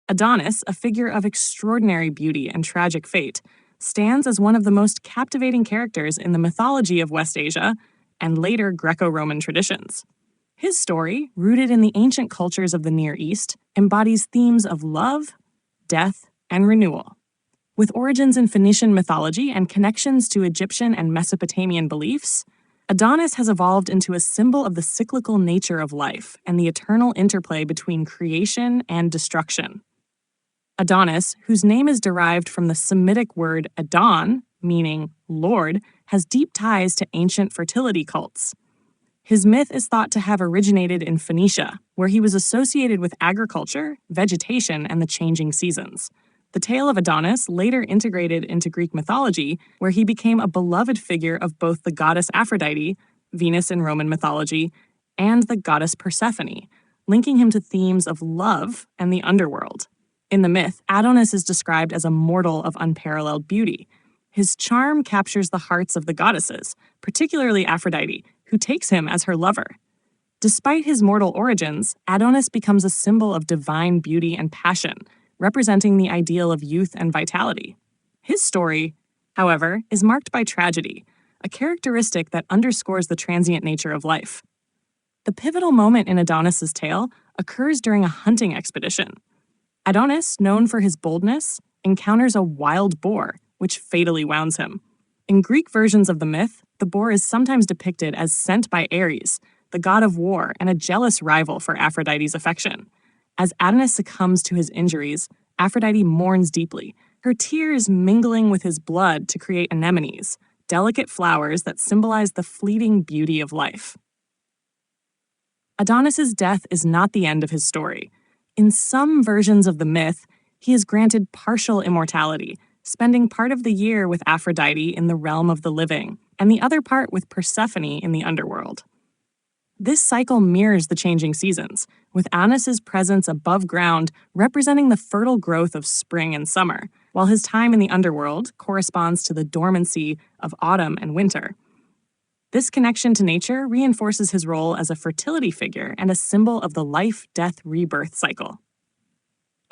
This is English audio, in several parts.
Adonis, a figure of extraordinary beauty and tragic fate, stands as one of the most captivating characters in the mythology of West Asia and later Greco-Roman traditions. His story, rooted in the ancient cultures of the Near East, embodies themes of love, death, and renewal. With origins in Phoenician mythology and connections to Egyptian and Mesopotamian beliefs, Adonis has evolved into a symbol of the cyclical nature of life and the eternal interplay between creation and destruction. Adonis, whose name is derived from the Semitic word Adon, meaning Lord, has deep ties to ancient fertility cults. His myth is thought to have originated in Phoenicia, where he was associated with agriculture, vegetation, and the changing seasons. The tale of Adonis later integrated into Greek mythology, where he became a beloved figure of both the goddess Aphrodite, Venus in Roman mythology, and the goddess Persephone, linking him to themes of love and the underworld. In the myth, Adonis is described as a mortal of unparalleled beauty. His charm captures the hearts of the goddesses, particularly Aphrodite, who takes him as her lover. Despite his mortal origins, Adonis becomes a symbol of divine beauty and passion, representing the ideal of youth and vitality. His story, however, is marked by tragedy, a characteristic that underscores the transient nature of life. The pivotal moment in Adonis's tale occurs during a hunting expedition. Adonis, known for his boldness, encounters a wild boar, which fatally wounds him. In Greek versions of the myth, the boar is sometimes depicted as sent by Ares, the god of war and a jealous rival for Aphrodite's affection. As Adonis succumbs to his injuries, Aphrodite mourns deeply, her tears mingling with his blood to create anemones, delicate flowers that symbolize the fleeting beauty of life. Adonis's death is not the end of his story. In some versions of the myth, he is granted partial immortality, spending part of the year with Aphrodite in the realm of the living, and the other part with Persephone in the underworld. This cycle mirrors the changing seasons, with Adonis's presence above ground representing the fertile growth of spring and summer, while his time in the underworld corresponds to the dormancy of autumn and winter. This connection to nature reinforces his role as a fertility figure and a symbol of the life-death-rebirth cycle.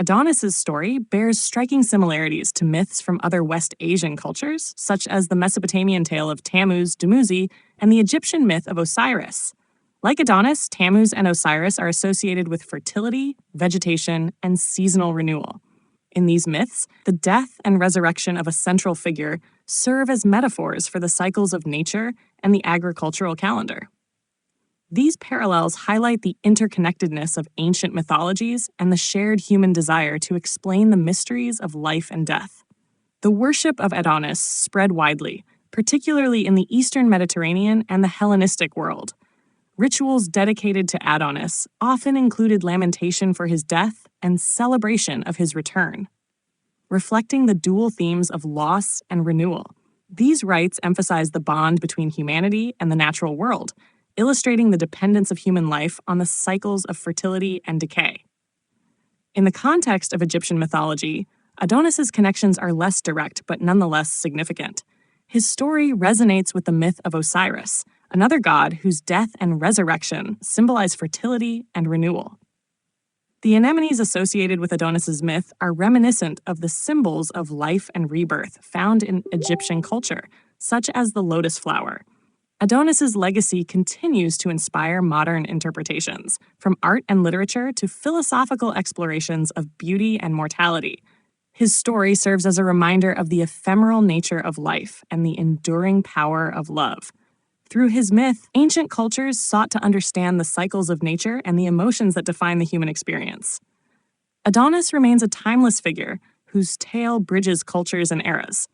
Adonis's story bears striking similarities to myths from other West Asian cultures, such as the Mesopotamian tale of Tammuz, Dumuzi, and the Egyptian myth of Osiris. Like Adonis, Tammuz and Osiris are associated with fertility, vegetation, and seasonal renewal. In these myths, the death and resurrection of a central figure serve as metaphors for the cycles of nature and the agricultural calendar. These parallels highlight the interconnectedness of ancient mythologies and the shared human desire to explain the mysteries of life and death. The worship of Adonis spread widely, particularly in the Eastern Mediterranean and the Hellenistic world. Rituals dedicated to Adonis often included lamentation for his death and celebration of his return. Reflecting the dual themes of loss and renewal, these rites emphasize the bond between humanity and the natural world, illustrating the dependence of human life on the cycles of fertility and decay. In the context of Egyptian mythology, Adonis's connections are less direct but nonetheless significant. His story resonates with the myth of Osiris, another god whose death and resurrection symbolize fertility and renewal. The anemones associated with Adonis's myth are reminiscent of the symbols of life and rebirth found in Egyptian culture, such as the lotus flower. Adonis's legacy continues to inspire modern interpretations, from art and literature to philosophical explorations of beauty and mortality. His story serves as a reminder of the ephemeral nature of life and the enduring power of love. Through his myth, ancient cultures sought to understand the cycles of nature and the emotions that define the human experience. Adonis remains a timeless figure whose tale bridges cultures and eras.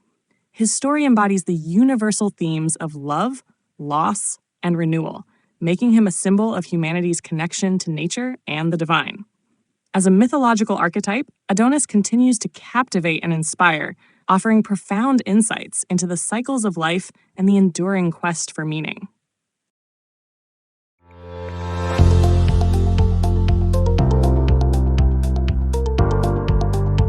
His story embodies the universal themes of love, loss, and renewal, making him a symbol of humanity's connection to nature and the divine. As a mythological archetype, Adonis continues to captivate and inspire, offering profound insights into the cycles of life and the enduring quest for meaning.